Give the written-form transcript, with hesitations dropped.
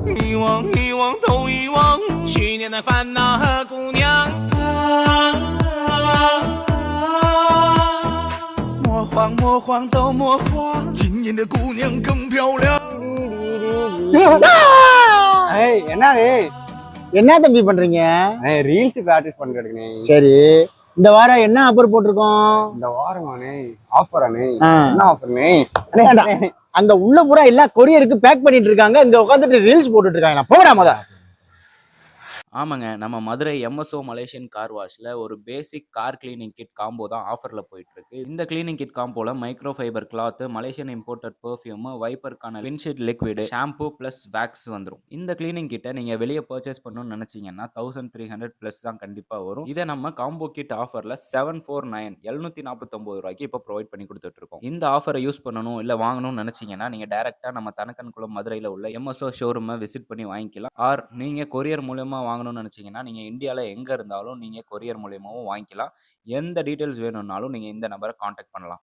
遗忘遗忘都遗忘，去年的烦恼和姑娘。魔幻魔幻都魔幻，今年的姑娘更漂亮。என்ன என்ன தம்பி பண்றீங்க? ரீல்ஸ் பிராக்டிஸ் பண்றதுக்குனே. சரி, இந்த வாரம் என்ன ஆஃபர் போட்டிருக்கோம்? இந்த வாரமானே ஆஃபரானே. ஆ. என்ன ஆஃபர்னே? அங்க உள்ள பூரா எல்லாம் கொரியருக்கு பேக் பண்ணிட்டு இருக்காங்க, இங்க உட்காந்துட்டு ரீல்ஸ் போட்டுட்டு இருக்காங்க. போடா முத. ஆமாங்க. நம்ம மதுரை எம்எஸ்ஓ மலேசியன் கார் வாஷ்ல ஒரு basic car cleaning kit combo தான் ஆஃபர்ல போயிட்டு இருக்கு. இந்த கிளீனிங் கிட் காம்போல micro fibre cloth, Malaysian imported perfume, வைப்பருக்கான windshield liquid, shampoo plus wax வந்துரும். இந்த கிளீனிங் கிட்ட நீங்க வெளியே பர்ச்சேஸ் பண்ணணும்னு நினைச்சீங்கன்னா 1300 பிளஸ் தான் கண்டிப்பா வரும். இதை நம்ம காம்போ கிட் ஆஃபர்ல 749 749 ரூபாய்க்கு இப்போ ப்ரொவைட் பண்ணி கொடுத்துட்டு இருக்கோம். இந்த ஆஃபரை யூஸ் பண்ணணும் இல்ல வாங்கணும்னு நினைச்சீங்கன்னா நீங்க டைரக்டா நம்ம தனக்கன்குளம் மதுரையில உள்ள எம்எஸ்ஓ ஷோரூமை விசிட் பண்ணி வாங்கிக்கலாம். ஆர் நீங்க கொரியர் மூலமா வாங்கணும்னு நினைச்சீங்கன்னா நீங்க இந்தியால எங்க இருந்தாலும் நீங்க கொரியர் மூலமாவும் வாங்கிக்கலாம். எந்த டீடைல்ஸ் வேணும்னாலும் நீங்க இந்த நம்பரை கான்டாக்ட் பண்ணலாம்.